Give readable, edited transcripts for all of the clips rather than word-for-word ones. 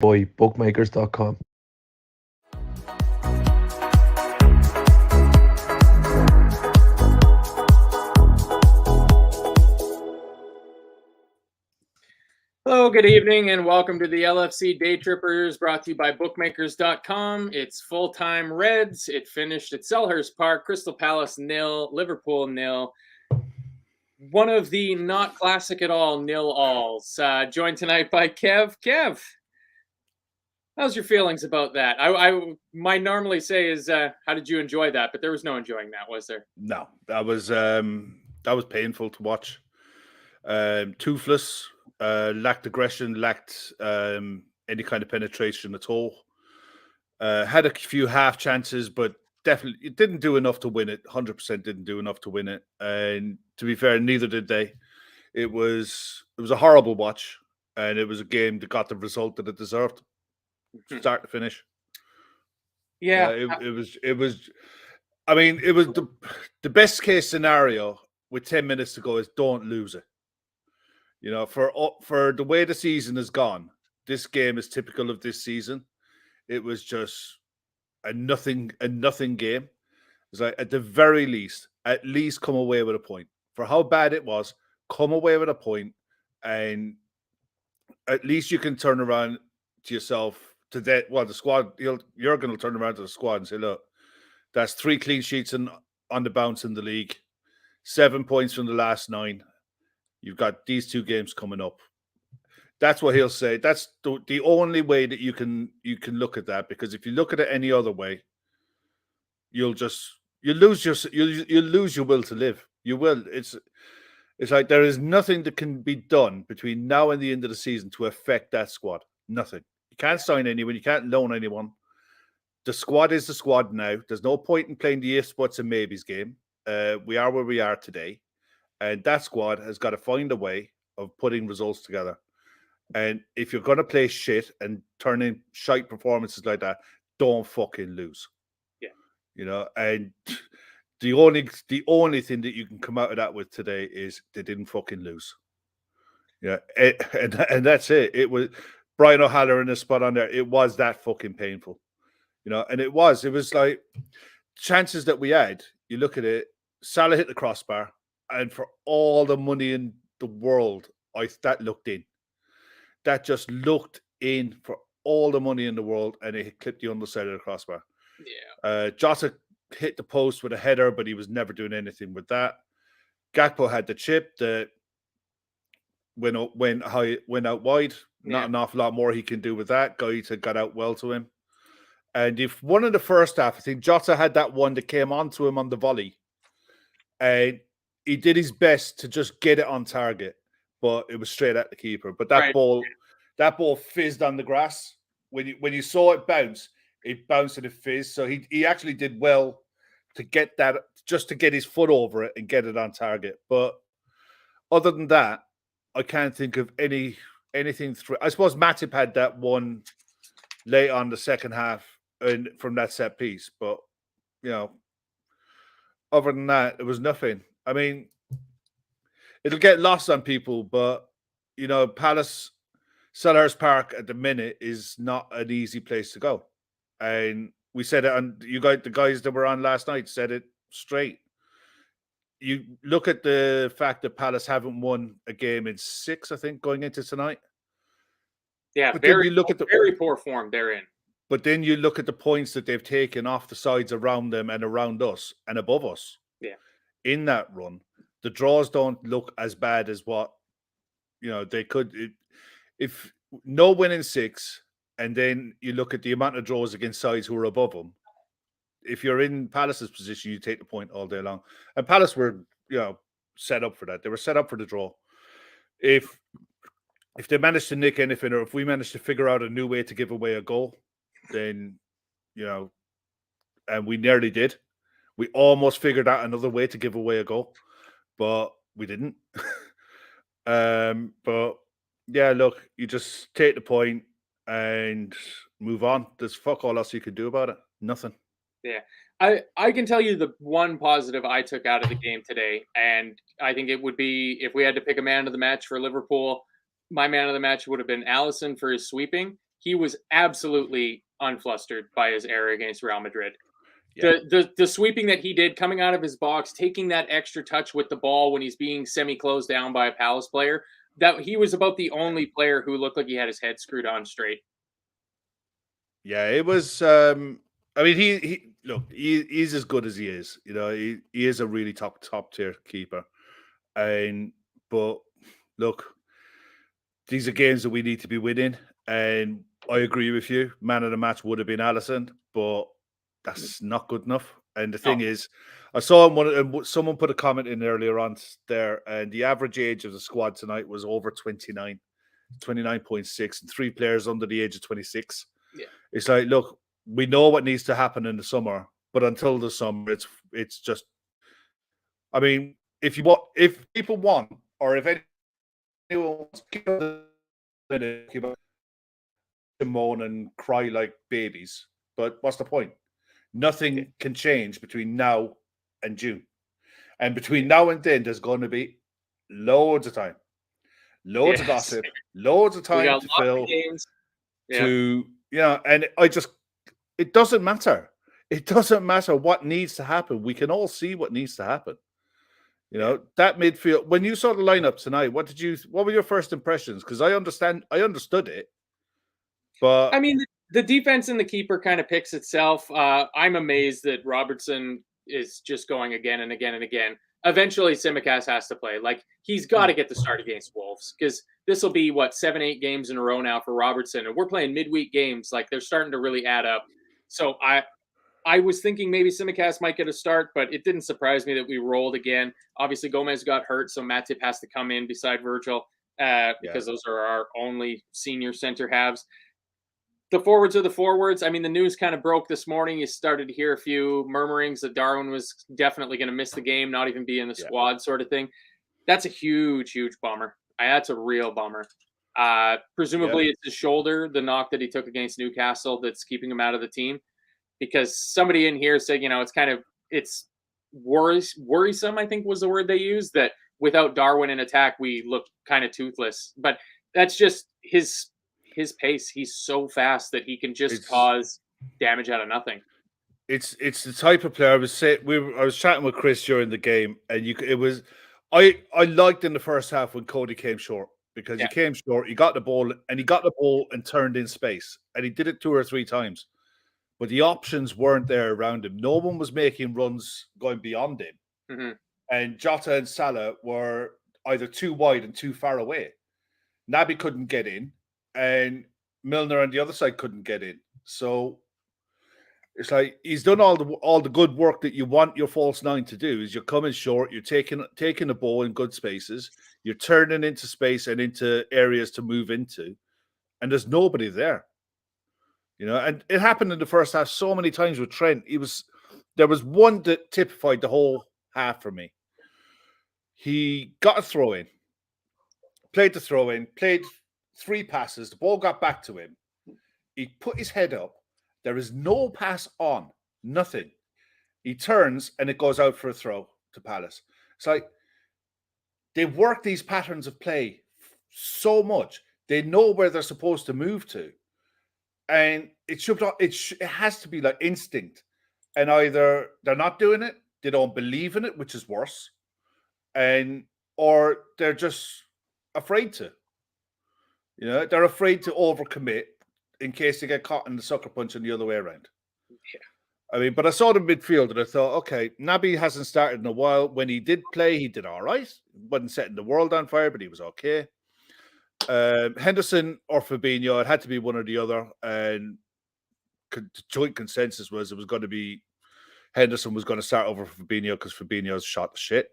boy, bookmakers.com. Hello, good evening, and welcome to the LFC Daytrippers, brought to you by bookmakers.com. It's full-time Reds. It finished at Selhurst Park, Crystal Palace 0, Liverpool 0. One of the not classic at all 0-alls. Joined tonight by Kev. Kev, how's your feelings about that? I might normally say is, how did you enjoy that? But there was no enjoying that, was there? No, that was painful to watch. Toothless, lacked aggression, lacked any kind of penetration at all. Had a few half chances, but definitely it didn't do enough to win it. 100% didn't do enough to win it. And to be fair, neither did they. It was a horrible watch, and it was a game that got the result that it deserved, start to finish. Yeah, it was. I mean, it was the best case scenario with 10 minutes to go is don't lose it. You know, for the way the season has gone, this game is typical of this season. It was just a nothing game. It's like at the very least, at least come away with a point. For how bad it was, come away with a point, and at least you can turn around to yourself to that. Well, the squad, Jurgen will turn around to the squad and say, "Look, that's 3 clean sheets on the bounce in the league, 7 points from the last 9. You've got these 2 games coming up." That's what he'll say. That's the only way that you can look at that, because if you look at it any other way, you'll lose your will to live. You will. It's like there is nothing that can be done between now and the end of the season to affect that squad. Nothing. You can't sign anyone. You can't loan anyone. The squad is the squad now. There's no point in playing the ifs, buts, and maybes game. We are where we are today. And that squad has got to find a way of putting results together. And if you're going to play shit and turn in shite performances like that, don't fucking lose. Yeah. You know, and the only thing that you can come out of that with today is they didn't fucking lose. Yeah. And that's it. It was Brian O'Halloran in the spot on there. It was that fucking painful. You know, and it was like chances that we had, you look at it, Salah hit the crossbar, and for all the money in the world, that looked in. That just looked in for all the money in the world, and it clipped the underside of the crossbar. Yeah. Jota hit the post with a header, but he was never doing anything with that. Gakpo had the chip that went out wide. Not an awful lot more he can do with that. Guaita got out well to him. And if one in the first half, I think Jota had that one that came onto him on the volley, and he did his best to just get it on target, but it was straight at the keeper. But that ball fizzed on the grass. When you saw it bounce, it bounced and it fizzed. So he actually did well to get that, just to get his foot over it and get it on target. But other than that, I can't think of anything through. I suppose Matip had that one late on the second half and from that set piece, but you know, other than that, it was nothing. I mean, it'll get lost on people, but you know, Selhurst Park at the minute is not an easy place to go, and we said it. And the guys that were on last night said it straight. You look at the fact that Palace haven't won a game in 6, I think, going into tonight. Yeah, but very poor form they're in. But then you look at the points that they've taken off the sides around them and around us and above us. Yeah. In that run, the draws don't look as bad as what, you know, they could. If no win in 6, and then you look at the amount of draws against sides who are above them, if you're in Palace's position, you take the point all day long. And Palace were, you know, set up for that. They were set up for the draw. If they manage to nick anything, or if we manage to figure out a new way to give away a goal, then, you know, and we nearly did. We almost figured out another way to give away a goal, but we didn't. But yeah, look, you just take the point and move on. There's fuck all else you could do about it. Nothing. Yeah. I can tell you the one positive I took out of the game today, and I think it would be, if we had to pick a man of the match for Liverpool, my man of the match would have been Alisson for his sweeping. he was absolutely unflustered by his error against Real Madrid. Yeah. The sweeping that he did coming out of his box, taking that extra touch with the ball when he's being semi-closed down by a Palace player, that he was about the only player who looked like he had his head screwed on straight. Yeah, it was. I mean, he's as good as he is. You know, he is a really top tier keeper. But look, these are games that we need to be winning, and I agree with you. Man of the match would have been Alisson, but that's not good enough. And the thing is, I saw someone put a comment in earlier on there, and the average age of the squad tonight was over 29, 29.6, and 3 players under the age of 26. Yeah. It's like, look, we know what needs to happen in the summer, but until the summer, it's just. I mean, if people want, or if anyone wants to moan and cry like babies, but what's the point? Nothing can change between now and June, and between now and then, there's going to be loads of time, loads of gossip, loads of time to fill. To and it doesn't matter. It doesn't matter what needs to happen. We can all see what needs to happen. You know, that midfield. When you saw the lineup tonight, what were your first impressions? Because I understood it, but I mean, the defense and the keeper kind of picks itself. I'm amazed that Robertson is just going again and again and again. Eventually, Tsimikas has to play. Like, he's got to get the start against Wolves, because this will be 7-8 games in a row now for Robertson, and we're playing midweek games. Like, they're starting to really add up. So I was thinking maybe Tsimikas might get a start, but it didn't surprise me that we rolled again. Obviously, Gomez got hurt, so Matip has to come in beside Virgil because those are our only senior center halves. The forwards are the forwards. I mean, the news kind of broke this morning. You started to hear a few murmurings that Darwin was definitely going to miss the game, not even be in the squad, sort of thing. That's a huge, huge bummer. That's a real bummer. Presumably it's his shoulder, the knock that he took against Newcastle, that's keeping him out of the team. Because somebody in here said, it's worrisome, I think was the word they used, that without Darwin in attack, we look kind of toothless. But that's just his pace. He's so fast that he can just cause damage out of nothing. It's the type of player. I was chatting with Chris during the game, and I liked in the first half when Cody came short, because he came short. He got the ball and turned in space, and he did it 2 or 3 times. But the options weren't there around him. No one was making runs going beyond him, and Jota and Salah were either too wide and too far away. Naby couldn't get in, and Milner on the other side couldn't get in. So it's like he's done all the good work that you want your false 9 to do. Is you're coming short, you're taking the ball in good spaces, you're turning into space and into areas to move into, and there's nobody there. You know, and it happened in the first half so many times with Trent. There was one that typified the whole half for me. He got a throw in, played 3 passes, the ball got back to him. He put his head up. There is no pass on, nothing. He turns and it goes out for a throw to Palace. It's like they've worked these patterns of play so much. They know where they're supposed to move to. And it has to be like instinct. And either they're not doing it, they don't believe in it, which is worse, or they're just afraid to. You know, they're afraid to overcommit in case they get caught in the sucker punch and the other way around. Yeah. I mean, but I saw the midfield and I thought, okay, Naby hasn't started in a while. When he did play, he did all right. Wasn't setting the world on fire, but he was okay. Henderson or Fabinho, it had to be one or the other, and the joint consensus was it was going to be Henderson was going to start over Fabinho because Fabinho's shot the shit,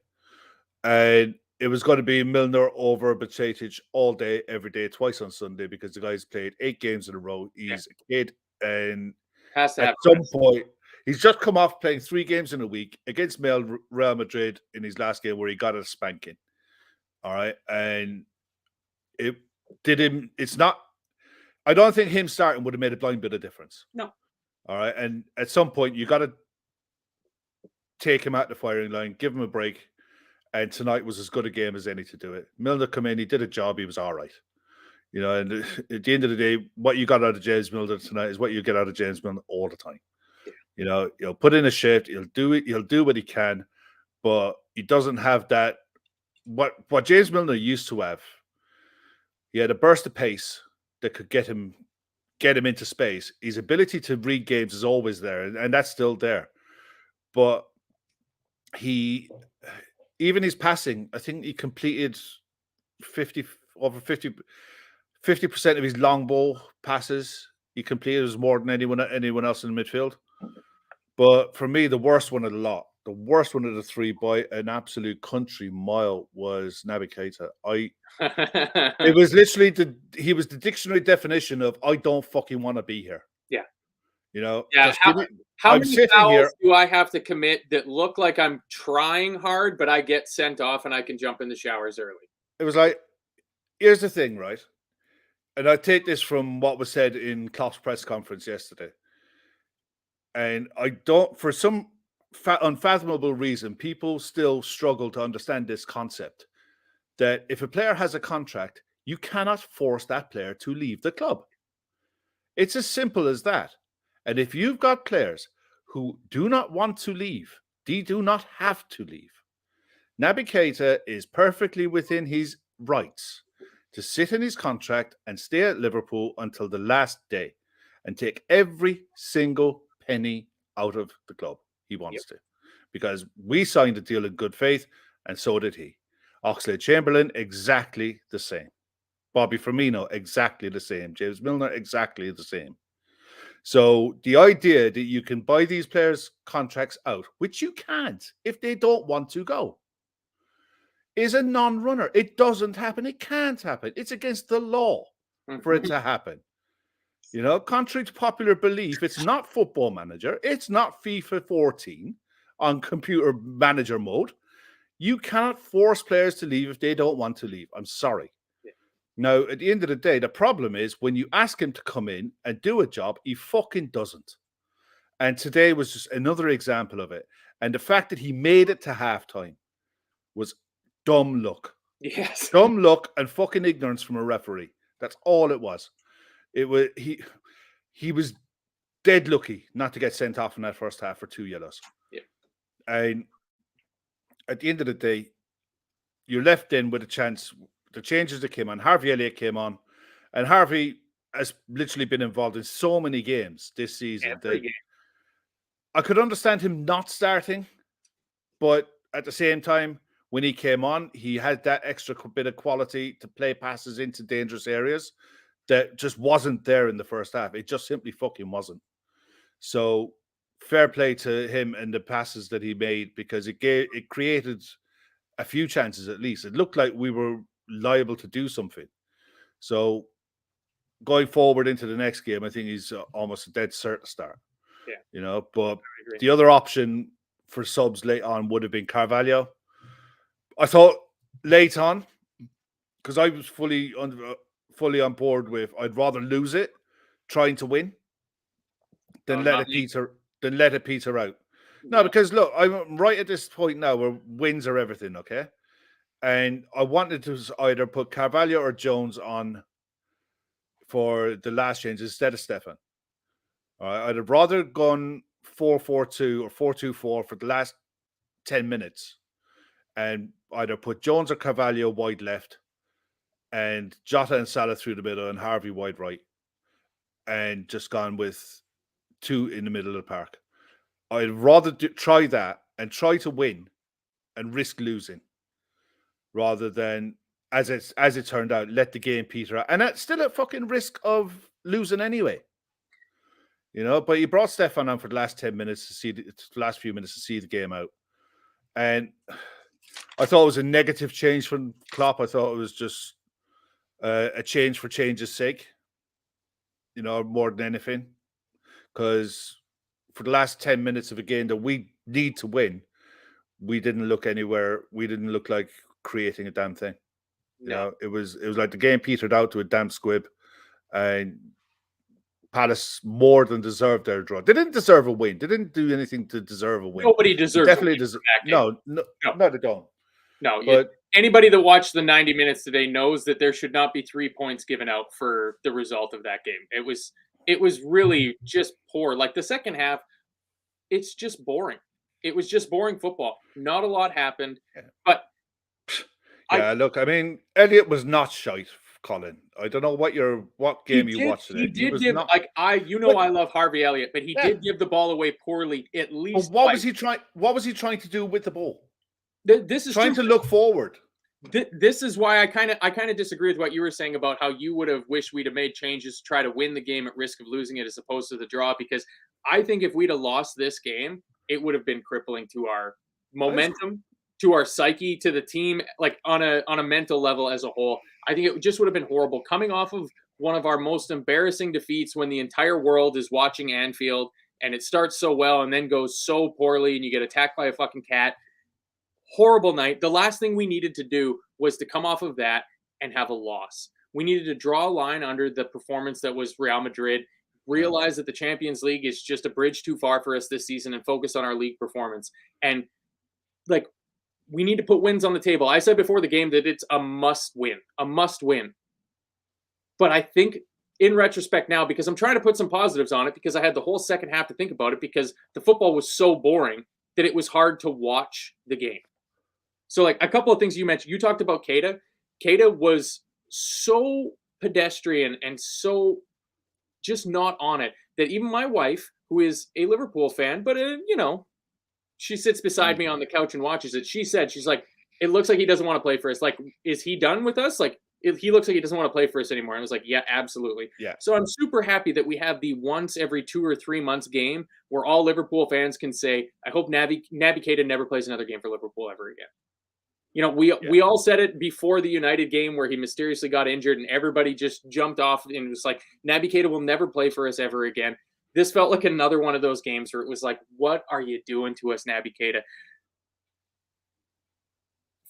and it was going to be Milner over Bajcetic all day, every day, twice on Sunday, because the guy's played 8 games in a row. He's a kid, and at some point, he's just come off playing 3 games in a week against Real Madrid in his last game, where he got a spanking. All right, and it did him. It's not. I don't think him starting would have made a blind bit of difference. No. All right, and at some point, you got to take him out the firing line, give him a break. And tonight was as good a game as any to do it. Milner come in, he did a job, he was all right. You know, and at the end of the day, what you got out of James Milner tonight is what you get out of James Milner all the time. Yeah. You know, he'll put in a shift, he'll do it, he'll do what he can, but he doesn't have that. What James Milner used to have, he had a burst of pace that could get him into space. His ability to read games is always there, and that's still there. But even his passing, I think he completed 50% of his long ball passes. He completed as more than anyone else in the midfield. But for me, the worst one of the lot, the worst one of the three by an absolute country mile was Naby Keita. It was literally he was the dictionary definition of I don't fucking want to be here. Yeah. You know, yeah. just How many fouls do I have to commit that look like I'm trying hard, but I get sent off and I can jump in the showers early? It was like, here's the thing, right? And I take this from what was said in Klopp's press conference yesterday. And I don't, for some unfathomable reason, people still struggle to understand this concept that if a player has a contract, you cannot force that player to leave the club. It's as simple as that. And if you've got players who do not want to leave, they do not have to leave. Naby Keita is perfectly within his rights to sit in his contract and stay at Liverpool until the last day and take every single penny out of the club he wants to. Because we signed a deal in good faith, and so did he. Oxlade-Chamberlain, exactly the same. Bobby Firmino, exactly the same. James Milner, exactly the same. So the idea that you can buy these players' contracts out, which you can't if they don't want to go, is a non-runner. It doesn't happen. It can't happen. It's against the law for it to happen. You know, contrary to popular belief, it's not Football Manager. It's not FIFA 14 on computer manager mode. You cannot force players to leave if they don't want to leave. I'm sorry. Yeah. Now, at the end of the day, the problem is when you ask him to come in and do a job, he fucking doesn't. And today was just another example of it. And the fact that he made it to halftime was dumb luck. Yes. Dumb luck and fucking ignorance from a referee. That's all it was. It was he was dead lucky not to get sent off in that first half for 2 yellows. Yeah. And at the end of the day, you're left in with a chance. The changes that came on, Harvey Elliott came on, and Harvey has literally been involved in so many games this season that I could understand him not starting, but at the same time, when he came on, he had that extra bit of quality to play passes into dangerous areas that just wasn't there in the first half. It just simply fucking wasn't. So fair play to him and the passes that he made, because it created a few chances at least. It looked like we were liable to do something. So going forward into the next game, I think he's almost a dead cert to start. Yeah. You know, but the other option for subs late on would have been Carvalho. I thought late on, because I was fully on board with I'd rather lose it trying to win than let it peter out. No, because look, I'm right at this point now where wins are everything, okay? And I wanted to either put Carvalho or Jones on for the last change instead of Stefan. All right, I'd have rather gone 4-4-2 or 4-2-4 for the last 10 minutes and either put Jones or Carvalho wide left and Jota and Salah through the middle and Harvey wide right, and just gone with two in the middle of the park. I'd rather try that and try to win and risk losing rather than, as it turned out, let the game peter out. And that's still at fucking risk of losing anyway. You know, but you brought Stefan on for the last 10 minutes to see the last few minutes to see the game out. And I thought it was a negative change from Klopp. I thought it was just a change for change's sake, you know, more than anything. Because for the last 10 minutes of a game that we need to win, we didn't look anywhere. We didn't look like creating a damn thing. You know, it was like the game petered out to a damn squib, and Palace more than deserved their draw. They didn't deserve a win. They didn't do anything to deserve a win. Nobody deserves. Definitely deserve. No, they don't. No, But anybody that watched the 90 minutes today knows that there should not be 3 points given out for the result of that game. It was really just poor. Like the second half, it's just boring. It was just boring football. Not a lot happened, but yeah, look, I mean, Elliot was not shite, Colin. I don't know what game you watched today. He did give not. I love Harvey Elliott, but he did give the ball away poorly at least. But what was he trying? What was he trying to do with the ball? This is trying to look forward. This is why I kind of disagree with what you were saying about how you would have wished we'd have made changes to try to win the game at risk of losing it as opposed to the draw. Because I think if we'd have lost this game, it would have been crippling to our momentum, to our psyche, to the team, like on a mental level as a whole. I think it just would have been horrible coming off of one of our most embarrassing defeats when the entire world is watching Anfield and it starts so well and then goes so poorly and you get attacked by a fucking cat. Horrible night. The last thing we needed to do was to come off of that and have a loss. We needed to draw a line under the performance that was Real Madrid, realize that the Champions League is just a bridge too far for us this season and focus on our league performance. And like, we need to put wins on the table. I said before the game that it's a must win. But I think in retrospect now, because I'm trying to put some positives on it, because I had the whole second half to think about it, because the football was so boring that it was hard to watch the game. So, like, a couple of things you mentioned. You talked about Keita. Keita was so pedestrian and so just not on it that even my wife, who is a Liverpool fan, but, she sits beside me on the couch and watches it. She's like, it looks like he doesn't want to play for us. Like, is he done with us? Like, he looks like he doesn't want to play for us anymore. And I was like, yeah, absolutely. Yeah. So I'm super happy that we have the once every 2 or 3 months game where all Liverpool fans can say, I hope Naby Keita never plays another game for Liverpool ever again. We all said it before the United game where he mysteriously got injured and everybody just jumped off and was like, Naby Keita will never play for us ever again. This felt like another one of those games where it was like, what are you doing to us, Naby Keita?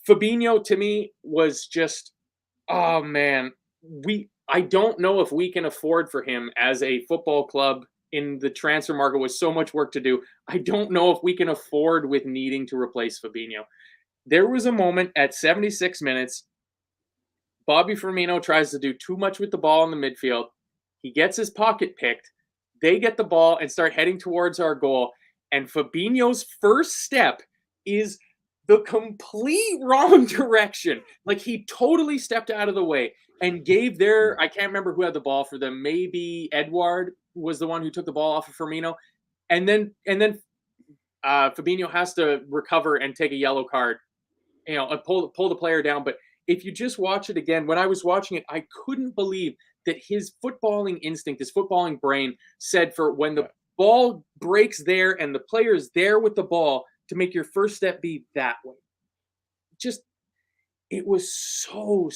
Fabinho, to me, was just, oh, man. I don't know if we can afford for him as a football club in the transfer market with so much work to do. I don't know if we can afford with needing to replace Fabinho. There was a moment at 76 minutes. Bobby Firmino tries to do too much with the ball in the midfield. He gets his pocket picked. They get the ball and start heading towards our goal. And Fabinho's first step is the complete wrong direction. Like, he totally stepped out of the way and gave I can't remember who had the ball for them. Maybe Edouard was the one who took the ball off of Firmino. And then Fabinho has to recover and take a yellow card, pull the player down. But if you just watch it again, when I was watching it, I couldn't believe that his footballing instinct, his footballing brain said for when the ball breaks there and the player's there with the ball to make your first step be that way. Just, it was so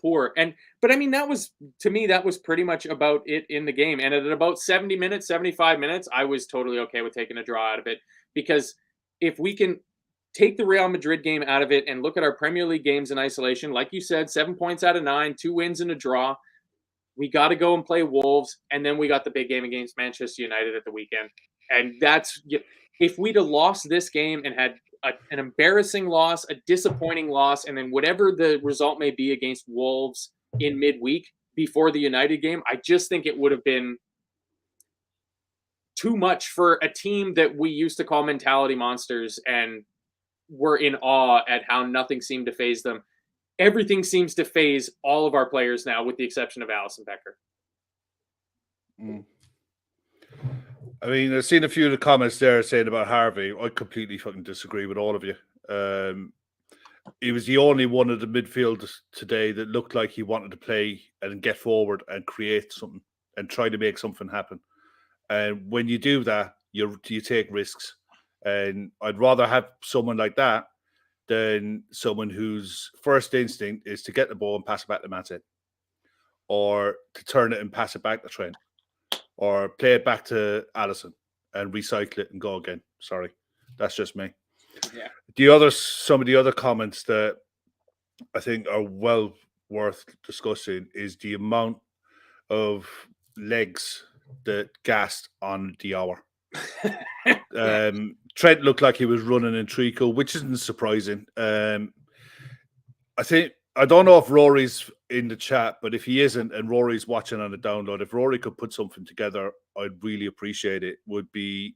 poor. But I mean, to me, that was pretty much about it in the game. And at about 70 minutes, 75 minutes, I was totally okay with taking a draw out of it, because if we can take the Real Madrid game out of it and look at our Premier League games in isolation, like you said, 7 points out of 9, 2 wins and a draw. We got to go and play Wolves, and then we got the big game against Manchester United at the weekend. And that's, if we'd have lost this game and had an embarrassing loss, a disappointing loss, and then whatever the result may be against Wolves in midweek before the United game, I just think it would have been too much for a team that we used to call mentality monsters and were in awe at how nothing seemed to faze them. Everything seems to phase all of our players now, with the exception of Alisson Becker. I mean, I've seen a few of the comments there saying about Harvey. I completely fucking disagree with all of you. He was the only one of the midfielders today that looked like he wanted to play and get forward and create something and try to make something happen. And when you do that, you take risks. And I'd rather have someone like that than someone whose first instinct is to get the ball and pass it back to Matin, or to turn it and pass it back to Trent, or play it back to Alisson and recycle it and go again. Sorry, that's just me. Yeah. Some of the other comments that I think are well worth discussing is the amount of legs that gassed on the hour. Trent looked like he was running in treacle, which isn't surprising. I don't know if Rory's in the chat, but if he isn't and Rory's watching on the download, if Rory could put something together, I'd really appreciate it. Would be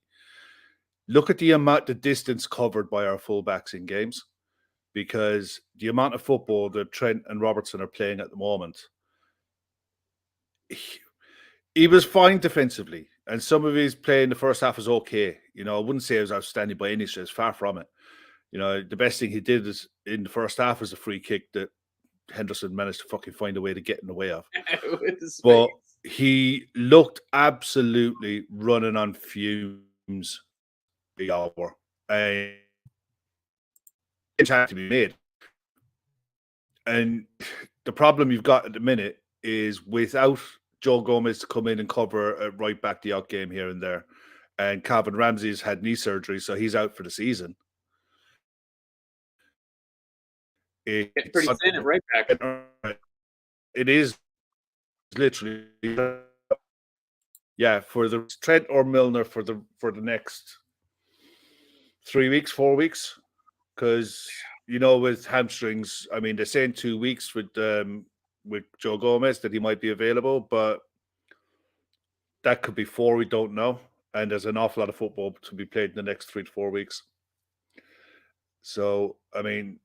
look at the amount of distance covered by our fullbacks in games, because the amount of football that Trent and Robertson are playing at the moment, he was fine defensively, and some of his play in the first half was okay. I wouldn't say it was outstanding by any stretch, far from it. The best thing he did is in the first half was a free kick that Henderson managed to fucking find a way to get in the way of. But he looked absolutely running on fumes the hour. And it had to be made. And the problem you've got at the minute is without Joe Gomez to come in and cover a right back the out game here and there, and Calvin Ramsey's had knee surgery, so he's out for the season. It's pretty thin at right back. It is literally, for the Trent or Milner for the next 3 weeks, 4 weeks, because with hamstrings, I mean they're saying 2 weeks with Joe Gomez that he might be available, but that could be 4. We don't know, and there's an awful lot of football to be played in the next 3 to 4 weeks. So I mean,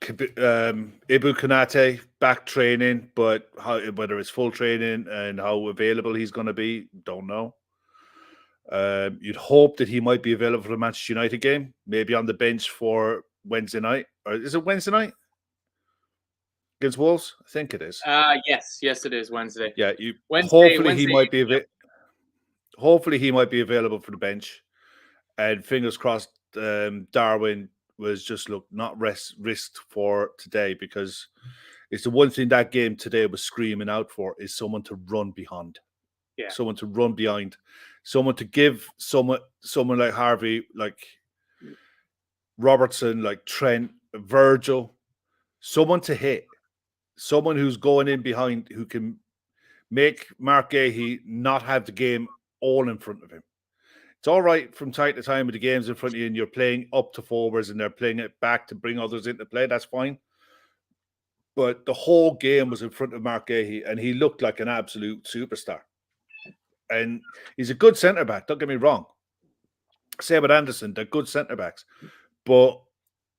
Ibu Konate back training, but whether it's full training and how available he's going to be, don't know. You'd hope that he might be available for the Manchester United game, maybe on the bench for Wednesday night. Or is it Wednesday night against Wolves? I think it is. Yes, it is Wednesday. Yeah, hopefully he might be available for the bench, and fingers crossed. Darwin was just not risked for today, because it's the one thing that game today was screaming out for is someone to run behind. Yeah. Someone to run behind. Someone to give someone like Harvey, like Robertson, like Trent, Virgil, someone to hit. Someone who's going in behind, who can make Mark Gahey not have the game all in front of him. It's all right from time to time with the games in front of you and you're playing up to forwards and they're playing it back to bring others into play. That's fine. But the whole game was in front of Mark Gahey and he looked like an absolute superstar. And he's a good centre-back, don't get me wrong. Same with Anderson, they're good centre-backs. But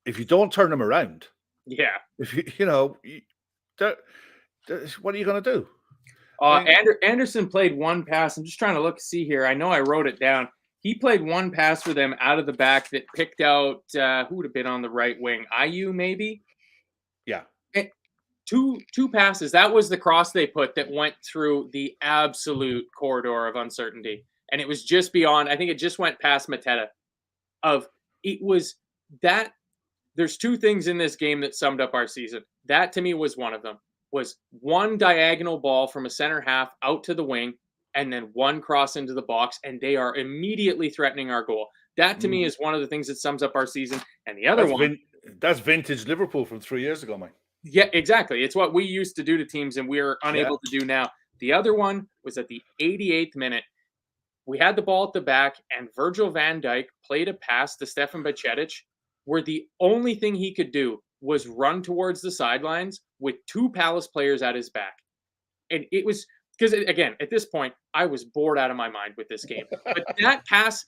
if you don't turn them around, if what are you going to do? Anderson played one pass. I'm just trying to see here. I know I wrote it down. He played one pass for them out of the back that picked out who would have been on the right wing. Ayew, maybe? Yeah. Two passes. That was the cross they put that went through the absolute corridor of uncertainty. And it was just beyond, I think it just went past Mateta. There's 2 things in this game that summed up our season. That to me was one of them. Was one diagonal ball from a center half out to the wing, and then one cross into the box, and they are immediately threatening our goal. That to me is one of the things that sums up our season. And the other that's vintage Liverpool from 3 years ago, Mike. Yeah, exactly. It's what we used to do to teams, and we are unable to do now. The other one was at the 88th minute. We had the ball at the back, and Virgil van Dijk played a pass to Stefan Bajcetic, where the only thing he could do was run towards the sidelines with 2 Palace players at his back. And it was because, again, at this point, I was bored out of my mind with this game. But that pass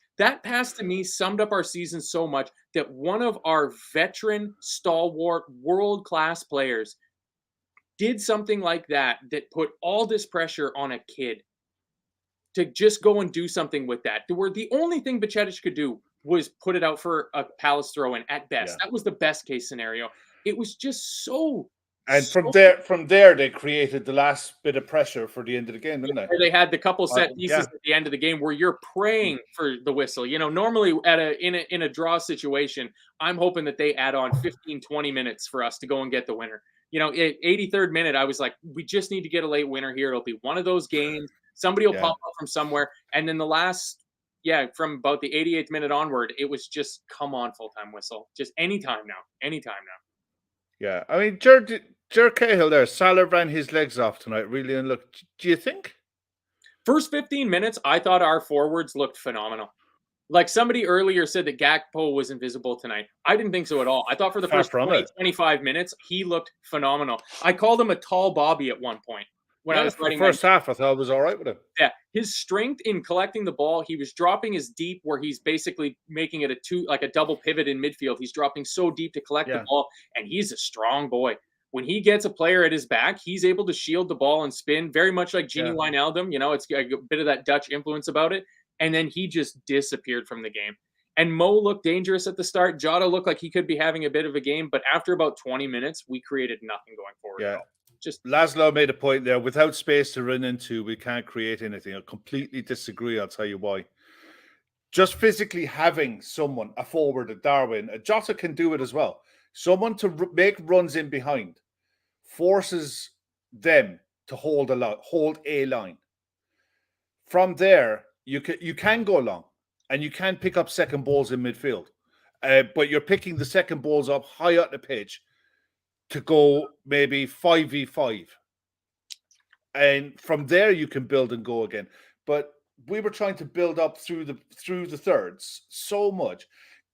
to me summed up our season so much that one of our veteran, stalwart, world-class players did something like that put all this pressure on a kid to just go and do something with that. Where the only thing Bajcetic could do was put it out for a Palace throw-in at best. Yeah. That was the best case scenario. It was just so. And from there, they created the last bit of pressure for the end of the game, didn't they? They had the couple set pieces at the end of the game where you're praying for the whistle. Normally in a draw situation, I'm hoping that they add on 15, 20 minutes for us to go and get the winner. At 83rd minute, I was like, we just need to get a late winner here. It'll be one of those games. Somebody will pop up from somewhere. And then the last, from about the 88th minute onward, it was just, come on, full-time whistle. Just anytime now. Yeah, I mean, Ger Cahill there, Salah ran his legs off tonight, really. And look, do you think? First 15 minutes, I thought our forwards looked phenomenal. Like somebody earlier said that Gakpo was invisible tonight. I didn't think so at all. I thought for the first 20, 25 minutes, he looked phenomenal. I called him a tall Bobby at one point when I was for the writing first half. I thought it was all right with him. Yeah, his strength in collecting the ball, he was dropping as deep where he's basically making it a double pivot in midfield. He's dropping so deep to collect the ball, and he's a strong boy. When he gets a player at his back, he's able to shield the ball and spin, very much like Genie Wijnaldum. You know, it's a bit of that Dutch influence about it. And then he just disappeared from the game. And Mo looked dangerous at the start. Jota looked like he could be having a bit of a game, but after about 20 minutes, we created nothing going forward at all. Just Laszlo made a point there. Without space to run into, we can't create anything. I completely disagree. I'll tell you why. Just physically having someone, a forward, a Darwin, a Jota can do it as well. Someone to make runs in behind forces them to hold a line. From there, you can go long and you can pick up second balls in midfield, but you're picking the second balls up high up the pitch to go maybe 5v5. And from there you can build and go again. But we were trying to build up through the thirds so much.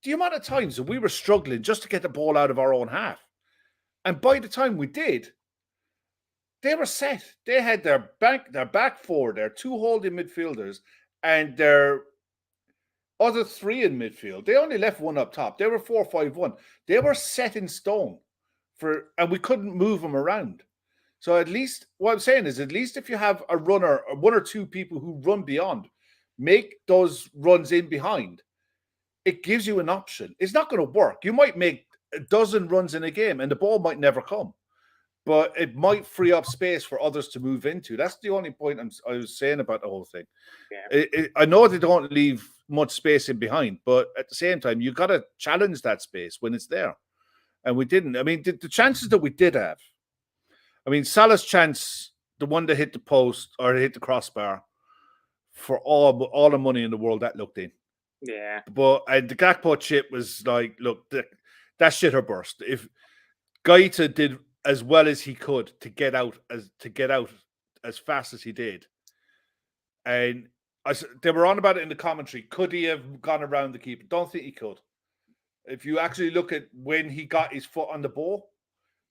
The amount of times that we were struggling just to get the ball out of our own half. And by the time we did, they were set. They had their back four, their two holding midfielders, and their other three in midfield. They only left one up top. They were 4-5-1. They were set in stone. And we couldn't move them around. So at least what I'm saying is, at least if you have a runner or one or two people who run beyond, make those runs in behind, it gives you an option. It's not going to work. You might make a dozen runs in a game and the ball might never come, but it might free up space for others to move into. That's the only point I was saying about the whole thing. Yeah. I know they don't leave much space in behind, but at the same time, you got to challenge that space when it's there. And we didn't. I mean, the chances that we did have, I mean, Salah's chance, the one that hit the post or hit the crossbar, for all the money in the world, that looked in. Yeah. But the Gakpo chip was like, look, that shit or burst. If Gaeta did as well as he could to get out as fast as he did, and they were on about it in the commentary. Could he have gone around the keeper? Don't think he could. If you actually look at when he got his foot on the ball,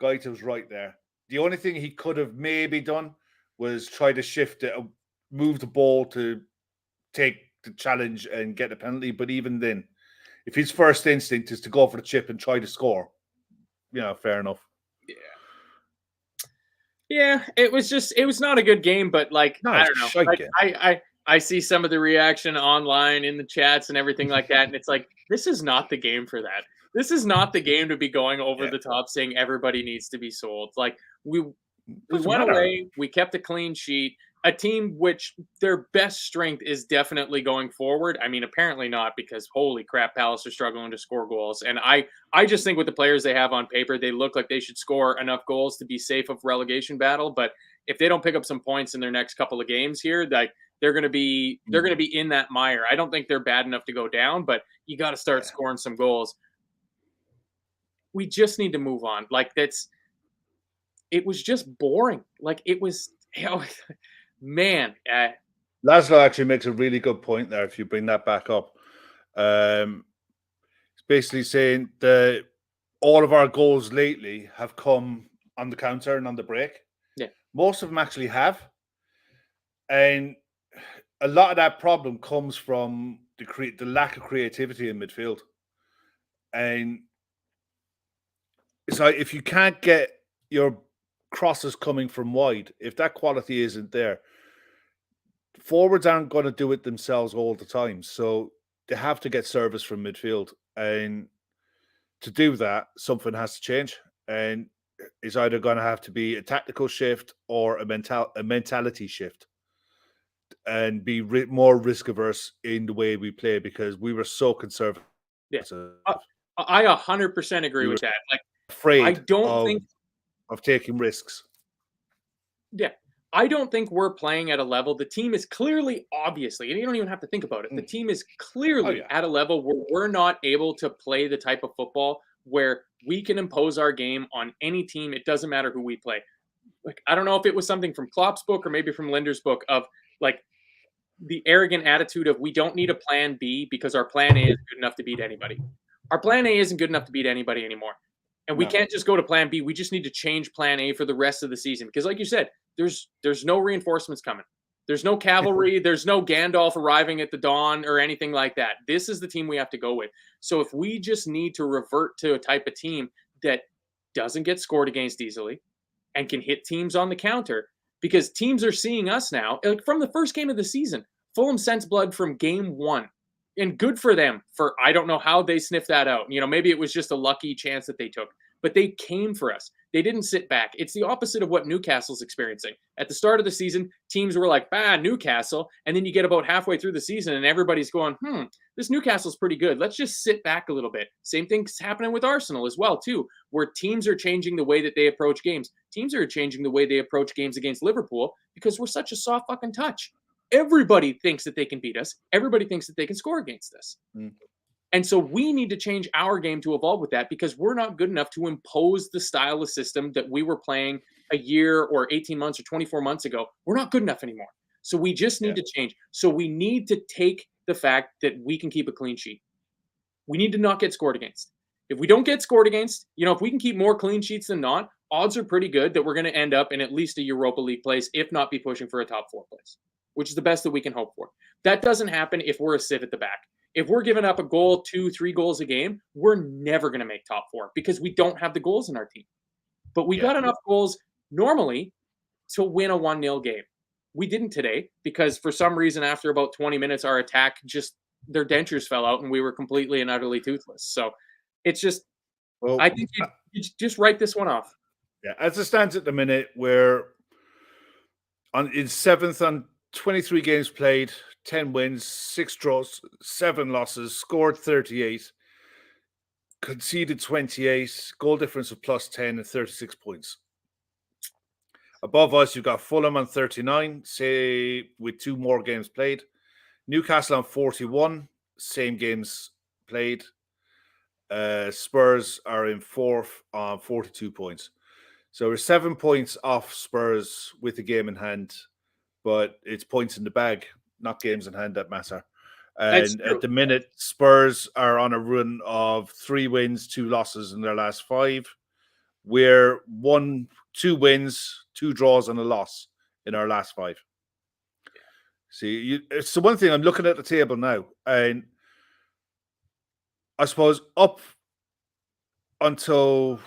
Gaeta was right there. The only thing he could have maybe done was try to shift it, move the ball to take the challenge and get the penalty. But even then, if his first instinct is to go for the chip and try to score, fair enough. Yeah, it was not a good game, but like, no, I don't know. Like, I see some of the reaction online in the chats and everything like that, and it's like, this is not the game for that. This is not the game to be going over the top saying everybody needs to be sold. Like, we went away, we kept a clean sheet, a team which their best strength is definitely going forward. I mean, apparently not, because holy crap, Palace are struggling to score goals. And I just think with the players they have on paper, they look like they should score enough goals to be safe of relegation battle. But if they don't pick up some points in their next couple of games here, like, they're going to be in that mire. I don't think they're bad enough to go down, but you got to start scoring some goals. We just need to move on. Like, it was just boring. Like, it was, man. Laszlo actually makes a really good point there. If you bring that back up, it's basically saying that all of our goals lately have come on the counter and on the break. Yeah, most of them actually have, and a lot of that problem comes from the lack of creativity in midfield. And it's like, if you can't get your crosses coming from wide, if that quality isn't there, forwards aren't going to do it themselves all the time. So they have to get service from midfield. And to do that, something has to change. And it's either going to have to be a tactical shift or a mentality shift, and be more risk averse in the way we play, because we were so conservative. Yeah, I 100% agree with that. Like, afraid I don't think of taking risks. Yeah, I don't think we're playing at a level. The team is clearly, obviously, and you don't even have to think about it. The team is clearly at a level where we're not able to play the type of football where we can impose our game on any team. It doesn't matter who we play. Like, I don't know if it was something from Klopp's book or maybe from Linder's book of, like, the arrogant attitude of we don't need a plan B because our plan A is good enough to beat anybody. Our plan A isn't good enough to beat anybody anymore. And we No. can't just go to plan B. We just need to change plan A for the rest of the season. Because like you said, there's no reinforcements coming. There's no cavalry. There's no Gandalf arriving at the dawn or anything like that. This is the team we have to go with. So if we just need to revert to a type of team that doesn't get scored against easily and can hit teams on the counter, because teams are seeing us now, like from the first game of the season, Fulham sensed blood from game one. And good for them for, I don't know how they sniffed that out. You know, maybe it was just a lucky chance that they took, but they came for us. They didn't sit back. It's the opposite of what Newcastle's experiencing. At the start of the season, teams were like, Newcastle. And then you get about halfway through the season and everybody's going, this Newcastle's pretty good. Let's just sit back a little bit. Same thing's happening with Arsenal as well, too, where teams are changing the way that they approach games. Teams are changing the way they approach games against Liverpool because we're such a soft fucking touch. Everybody thinks that they can beat us. Everybody thinks that they can score against us. And so we need to change our game to evolve with that because we're not good enough to impose the style of system that we were playing a year or 18 months or 24 months ago. We're not good enough anymore. So we just need to change. So we need to take the fact that we can keep a clean sheet. We need to not get scored against. If we don't get scored against, if we can keep more clean sheets than not, odds are pretty good that we're going to end up in at least a Europa League place, if not be pushing for a top 4 place, which is the best that we can hope for. That doesn't happen if we're a sieve at the back. If we're giving up a goal, 2-3 goals a game, we're never going to make top 4 because we don't have the goals in our team. But we got enough goals normally to win a 1-0 game. We didn't today because for some reason after about 20 minutes, our attack their dentures fell out and we were completely and utterly toothless. So it's just, I think you just write this one off. Yeah, as it stands at the minute, we're in 7th on 23 games played, 10 wins, 6 draws, 7 losses, scored 38, conceded 28, goal difference of plus 10 and 36 points. Above us, you've got Fulham on 39, say with 2 more games played. Newcastle on 41, same games played. Spurs are in 4th on 42 points. So we're 7 points off Spurs with the game in hand, but it's points in the bag, not games in hand that matter. And at the minute, Spurs are on a run of 3 wins, 2 losses in their last 5. We're 2 wins, 2 draws, and a loss in our last 5. See, it's the one thing I'm looking at the table now, and I suppose up to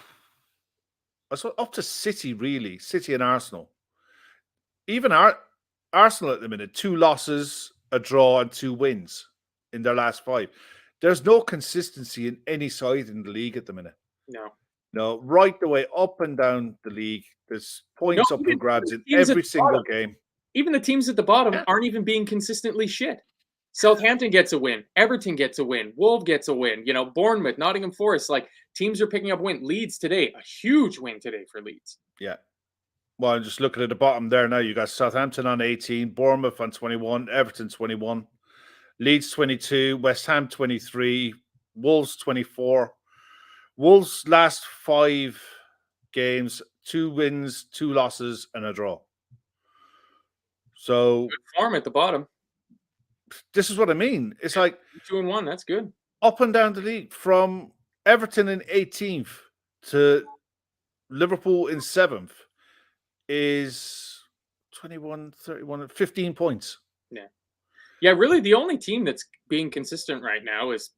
City, really, City and Arsenal. Even Arsenal at the minute, 2 losses, a draw, and 2 wins in their last 5. There's no consistency in any side in the league at the minute. No, right the way up and down the league. There's points up for grabs in every single game. Even the teams at the bottom aren't even being consistently shit. Southampton gets a win. Everton gets a win. Wolves gets a win. Bournemouth, Nottingham Forest, like teams are picking up win. Leeds today, a huge win today for Leeds. Yeah. Well, I'm just looking at the bottom there now. You got Southampton on 18, Bournemouth on 21, Everton 21, Leeds 22, West Ham 23, Wolves 24. Wolves' last 5 games, 2 wins, 2 losses, and a draw. So good form at the bottom. This is what I mean. It's like 2-1. That's good. Up and down the league, from Everton in 18th to Liverpool in 7th, is 21, 31, 15 points. Yeah, really the only team that's being consistent right now is,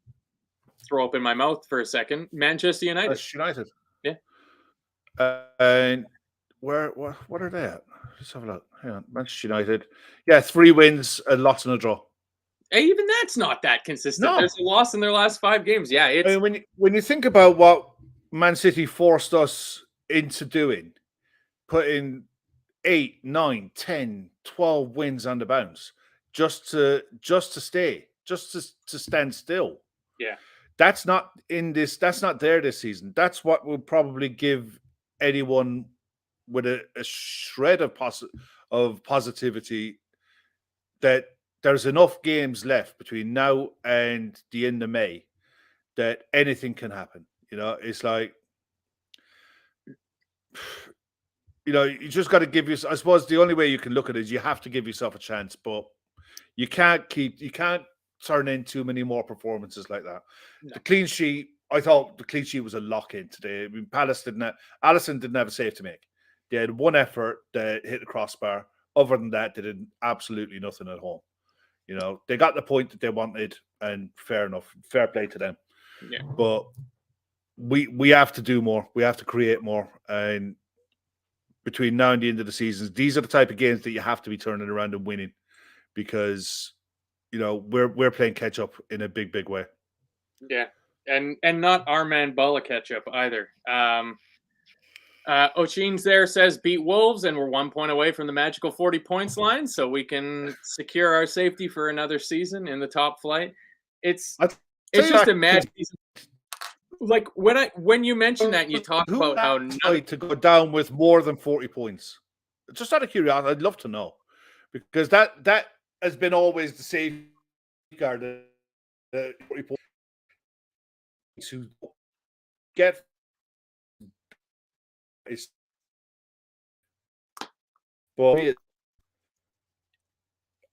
throw up in my mouth for a second, Manchester United. Manchester United. Yeah. And what are they at? Let's have a look. Hang on. Manchester United. Yeah, 3 wins, a loss and a draw. Even that's not that consistent. No. There's a loss in their last 5 games. Yeah, it's. I mean, when you think about what Man City forced us into doing, putting 8, 9, 10, 12 wins on the bounce just to stay, just to stand still. Yeah. That's not there this season. That's what will probably give anyone with a shred of positivity that there's enough games left between now and the end of May that anything can happen. It's like, you just got to give yourself, I suppose the only way you can look at it is you have to give yourself a chance. But You can't turn in too many more performances like that. No. The clean sheet, I thought the clean sheet was a lock-in today. I mean, Alisson didn't have a save to make. They had one effort that hit the crossbar. Other than that, they did absolutely nothing at home. You know, they got the point that they wanted, and fair enough. Fair play to them. Yeah. But we have to do more. We have to create more. And between now and the end of the season, these are the type of games that you have to be turning around and winning, because you know we're playing catch up in a big way. Yeah, and not our man Bala catch up either. O'Sheen's there says beat Wolves, and we're 1 point away from the magical 40 points line, so we can secure our safety for another season in the top flight. It's just a mad season. Like when you mention that, and you talk about how to go down with more than 40 points. Just out of curiosity, I'd love to know, because that has been always the safeguard. The 40 points to get is, but I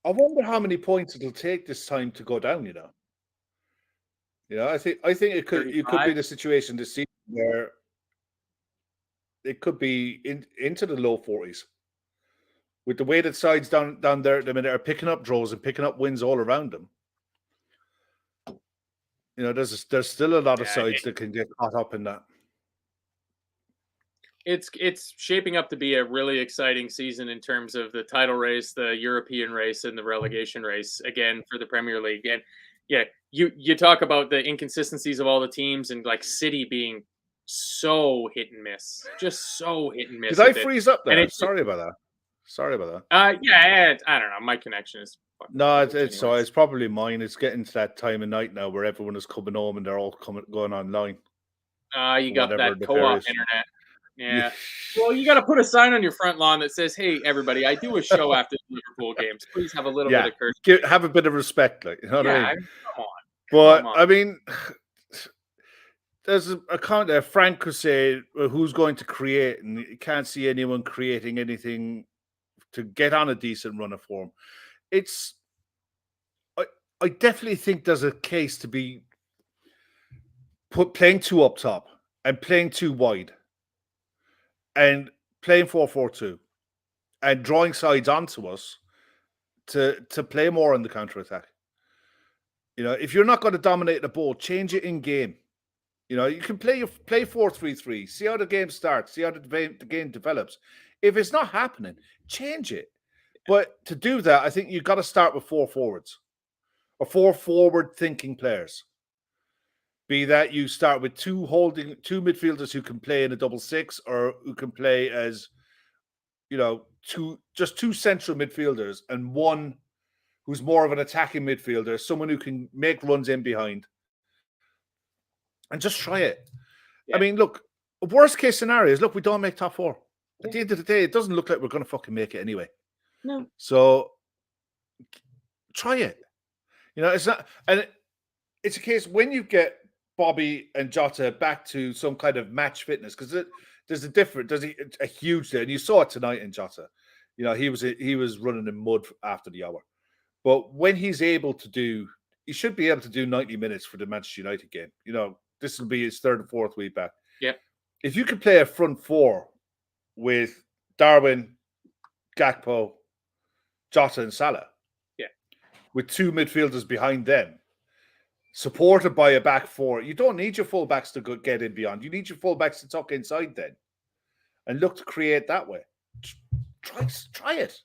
wonder how many points it'll take this time to go down. I think it could 35? You could be in a situation this season where it could be into the low 40s. With the way that sides down there at the minute are picking up draws and picking up wins all around them. You know, there's still a lot of sides that can get caught up in that. It's shaping up to be a really exciting season in terms of the title race, the European race, and the relegation race again for the Premier League. And yeah, you talk about the inconsistencies of all the teams, and like City being so hit and miss, just so hit and miss. Did I freeze up there? Sorry about that. Yeah, I don't know. My connection is no, it's probably mine. It's getting to that time of night now where everyone is coming home and they're all going online. You got that co-op internet. Yeah. Well, you got to put a sign on your front lawn that says, "Hey, everybody, I do a show after the Liverpool games. Please have a little bit of courtesy. Have a bit of respect, like, you know what I mean? Come on. But I mean, there's a comment there. Frank could say, "Who's going to create?" And you can't see anyone creating anything to get on a decent run of form. I definitely think there's a case to be playing two up top and playing two wide and playing 4-4-2 and drawing sides onto us to play more on the counter-attack. You know, if you're not going to dominate the ball, change it in game. You know, you can play 4-3-3, see how the game starts, see how the game develops. If it's not happening, change it. But to do that, I think you've got to start with 4 forwards or 4 forward-thinking players. Be that you start with two midfielders who can play in a double six, or who can play as, you know, two central midfielders and one who's more of an attacking midfielder, someone who can make runs in behind. And just try it. Yeah. I mean, look, worst case scenario is, look, we don't make top 4. At the end of the day, it doesn't look like we're going to fucking make it anyway. No. So try it. You know, it's not, and it's a case when you get Bobby and Jota back to some kind of match fitness, because there's a huge there, and you saw it tonight in Jota. You know, he was running in mud after the hour, but when he's able to do, he should be able to do 90 minutes for the Manchester United game. You know, this will be his 3rd and 4th week back. Yeah, if you could play a front 4 with Darwin, Gakpo, Jota, and Salah, with 2 midfielders behind them, supported by a back 4. You don't need your fullbacks to get in beyond. You need your fullbacks to tuck inside then and look to create that way. Try it.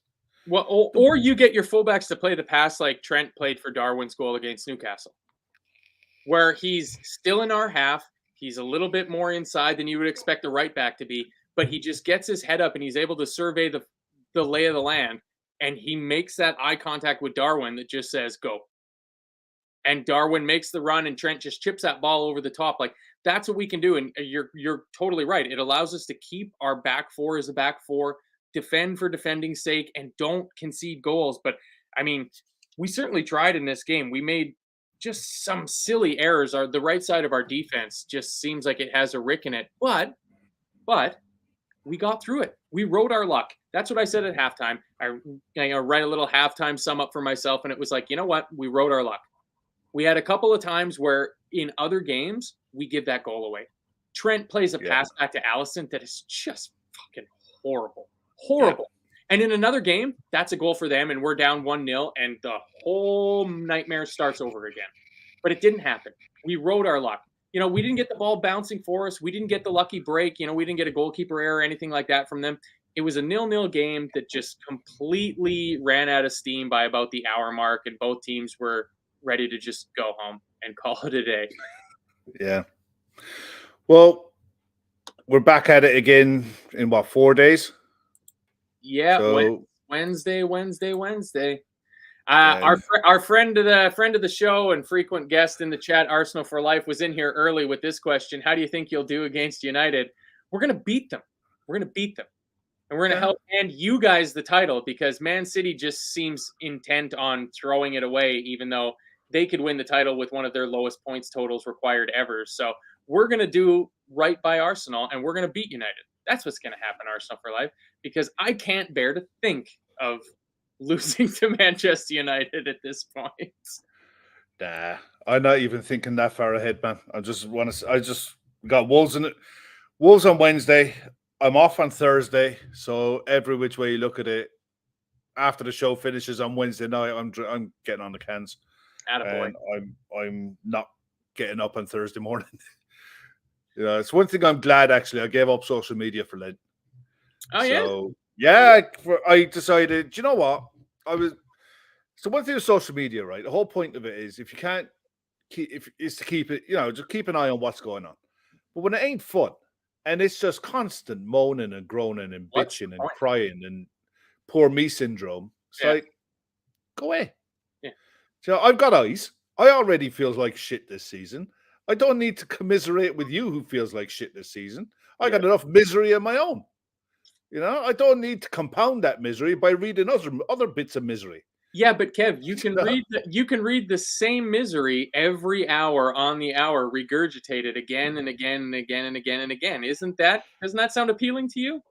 Well, or you get your fullbacks to play the pass like Trent played for Darwin's goal against Newcastle, where he's still in our half. He's a little bit more inside than you would expect the right back to be, but he just gets his head up and he's able to survey the lay of the land, and he makes that eye contact with Darwin that just says, go. And Darwin makes the run, and Trent just chips that ball over the top. Like, that's what we can do. And you're totally right. It allows us to keep our back 4 as a back 4, defend for defending's sake, and don't concede goals. But, I mean, we certainly tried in this game. We made just some silly errors. The right side of our defense just seems like it has a rick in it. But we got through it. We rode our luck. That's what I said at halftime. write a little halftime sum up for myself, and it was like, you know what? We rode our luck. We had a couple of times where in other games we give that goal away. Trent plays a pass back to Allison that is just fucking horrible. Horrible. And in another game, that's a goal for them, and we're down 1-0, and the whole nightmare starts over again. But it didn't happen. We rode our luck. We didn't get the ball bouncing for us. We didn't get the lucky break. We didn't get a goalkeeper error or anything like that from them. It was a 0-0 game that just completely ran out of steam by about the hour mark, and both teams were ready to just go home and call it a day. Yeah. Well, we're back at it again in 4 days? Yeah, so, Wednesday. Our friend of the show and frequent guest in the chat, Arsenal for Life, was in here early with this question: how do you think you'll do against United? We're gonna beat them. And we're gonna help hand you guys the title, because Man City just seems intent on throwing it away, even though they could win the title with one of their lowest points totals required ever. So we're gonna do right by Arsenal, and we're gonna beat United. That's what's gonna happen, Arsenal for Life, because I can't bear to think of losing to Manchester United at this point. Nah, I'm not even thinking that far ahead, man. I just got Wolves in it. Wolves on Wednesday. I'm off on Thursday, so every which way you look at it, after the show finishes on Wednesday night, I'm getting on the cans. Attaboy. And I'm not getting up on Thursday morning. It's one thing I'm glad, actually. I gave up social media for Lent. Oh, yeah, I decided, you know what? So one thing with social media, right? The whole point of it is, if you can't is to keep it, just keep an eye on what's going on. But when it ain't fun, and it's just constant moaning and groaning and bitching and crying and poor me syndrome, it's like, go away. Yeah. So I've got eyes. I already feel like shit this season. I don't need to commiserate with you who feels like shit this season. I got enough misery of my own. I don't need to compound that misery by reading other bits of misery. Yeah, but Kev, you can read the same misery every hour on the hour, regurgitated again and again and again and again and again. Doesn't that sound appealing to you?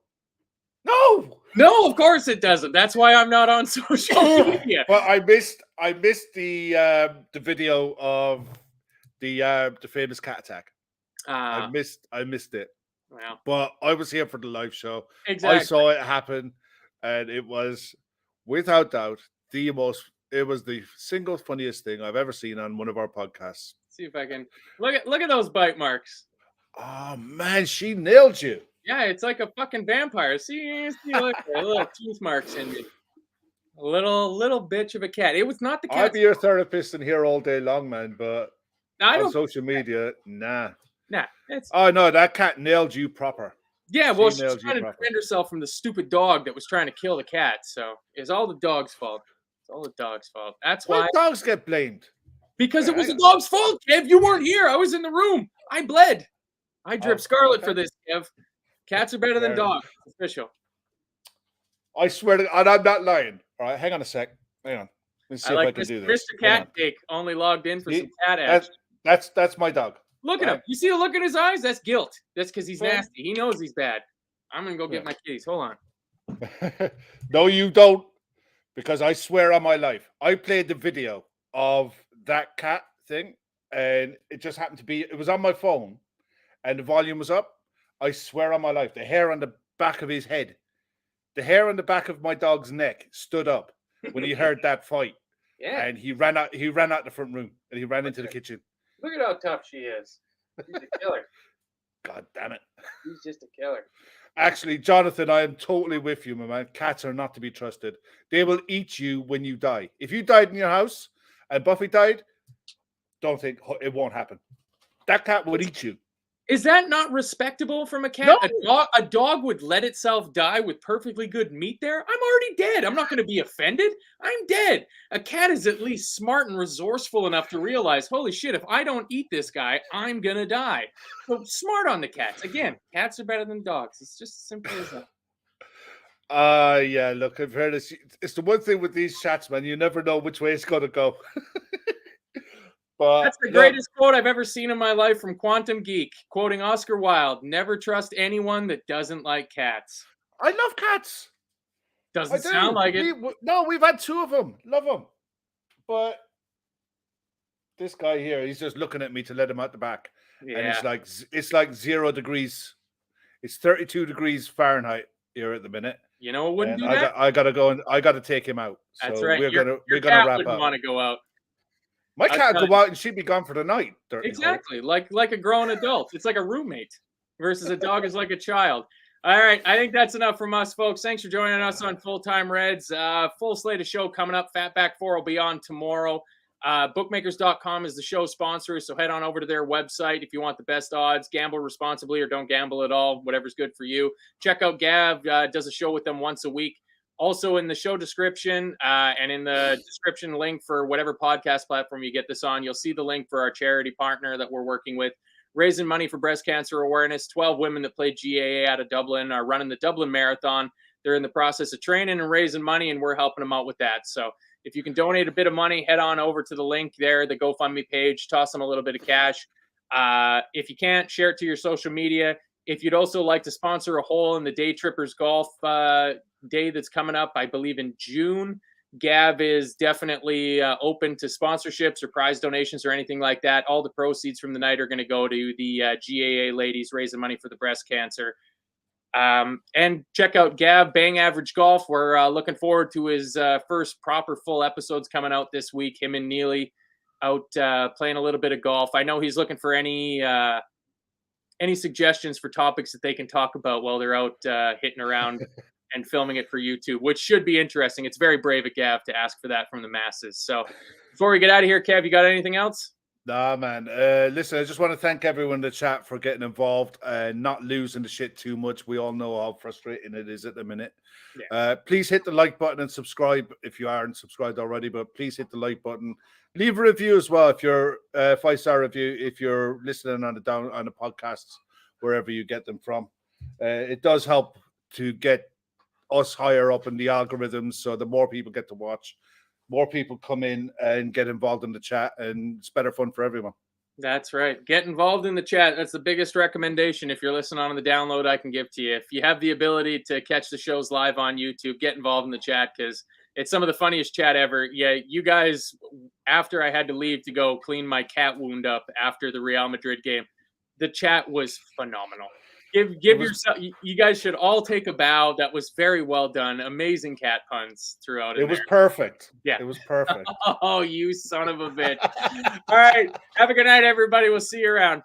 No, of course it doesn't. That's why I'm not on social media. Well, I missed the video of the famous cat attack. I missed it. Wow. But I was here for the live show. Exactly. I saw it happen, and it was, without doubt, it was the single funniest thing I've ever seen on one of our podcasts. See if I can look at those bite marks. Oh man, she nailed you. Yeah, it's like a fucking vampire. See look, little tooth marks in me. A little bitch of a cat. It was not the cat. I'd be your therapist in here all day long, man, but on social media, nah. Nah. Oh no, that cat nailed you proper. Yeah, well, she's trying to defend herself from the stupid dog that was trying to kill the cat. So it's all the dog's fault. It's all the dog's fault. That's why dogs get blamed. Because it was the dog's fault, Kev. You weren't here. I was in the room. I bled. I dripped scarlet for this, Kev. Cats are better than dogs. It's official. I swear to God, I'm not lying. All right, hang on a sec. Hang on. Let's see if I can do this. Mr. Cat Cake only logged in for some cat action. That's my dog. Look at him. You see the look in his eyes? That's guilt. That's because he's nasty. He knows he's bad. I'm going to go get my kitties. Hold on. No, you don't. Because I swear on my life, I played the video of that cat thing, and it just happened to be, it was on my phone, and the volume was up. I swear on my life, the hair on the back of his head, the hair on the back of my dog's neck stood up when he heard that fight. Yeah. And he ran out the front room, and he ran into the kitchen. Look at how tough she is. She's a killer. God damn it. He's just a killer. Actually, Jonathan, I am totally with you, my man. Cats are not to be trusted. They will eat you when you die. If you died in your house and Buffy died, don't think it won't happen. That cat would eat you. Is that not respectable from a cat? No. A dog would let itself die with perfectly good meat there? I'm already dead. I'm not going to be offended. I'm dead. A cat is at least smart and resourceful enough to realize, holy shit, if I don't eat this guy, I'm going to die. So smart on the cats. Again, cats are better than dogs. It's just as simple as that. Yeah, look, I've heard this. It's the one thing with these chats, man. You never know which way it's going to go. That's the greatest quote I've ever seen in my life from Quantum Geek, quoting Oscar Wilde. Never trust anyone that doesn't like cats. I love cats. Doesn't sound like it. No, we've had 2 of them. Love them. But this guy here, he's just looking at me to let him out the back. Yeah. And it's like 0 degrees. It's 32 degrees Fahrenheit here at the minute. You know, it wouldn't and do that. I gotta go and I gotta take him out. That's so right. We're your gonna cat wrap wouldn't up. want to go out. My cat would go out and she'd be gone for the night. Exactly. Like a grown adult. It's like a roommate versus a dog is like a child. All right. I think that's enough from us, folks. Thanks for joining us on Full Time Reds. Full slate of show coming up. Fatback 4 will be on tomorrow. Bookmakers.com is the show sponsor, so head on over to their website if you want the best odds. Gamble responsibly or don't gamble at all, whatever's good for you. Check out Gav, does a show with them once a week. Also in the show description and in the description link for whatever podcast platform you get this on, you'll see the link for our charity partner that we're working with, raising money for breast cancer awareness. 12 women that played GAA out of Dublin are running the Dublin Marathon. They're in the process of training and raising money, and we're helping them out with that. So if you can donate a bit of money, head on over to the link there, the GoFundMe page, toss them a little bit of cash. If you can't, share it to your social media. If you'd also like to sponsor a hole in the Daytrippers golf day that's coming up, I believe in June, Gav is definitely open to sponsorships or prize donations or anything like that. All the proceeds from the night are going to go to the GAA ladies raising money for the breast cancer. And check out Gav, Bang Average Golf. We're looking forward to his first proper full episodes coming out this week. Him and Neely out playing a little bit of golf. I know he's looking for any suggestions for topics that they can talk about while they're out hitting around and filming it for YouTube, which should be interesting. It's very brave of Gav to ask for that from the masses. So before we get out of here, Kev, you got anything else? Nah, man. Listen, I just want to thank everyone in the chat for getting involved and not losing the shit too much. We all know how frustrating it is at the minute. Yeah. Please hit the like button and subscribe if you aren't subscribed already, but please hit the like button. Leave a review as well if you're 5-star review if you're listening on the podcasts, wherever you get them from. It does help to get us higher up in the algorithms, so the more people get to watch, more people come in and get involved in the chat, and it's better fun for everyone. That's right. Get involved in the chat. That's the biggest recommendation if you're listening on the download I can give to you. If you have the ability to catch the shows live on YouTube, get involved in the chat because it's some of the funniest chat ever. Yeah, you guys, after I had to leave to go clean my cat wound up after the Real Madrid game, the chat was phenomenal. Give yourself. You guys should all take a bow. That was very well done. Amazing cat puns throughout. It was perfect. Yeah, it was perfect. Oh, you son of a bitch! All right, have a good night, everybody. We'll see you around.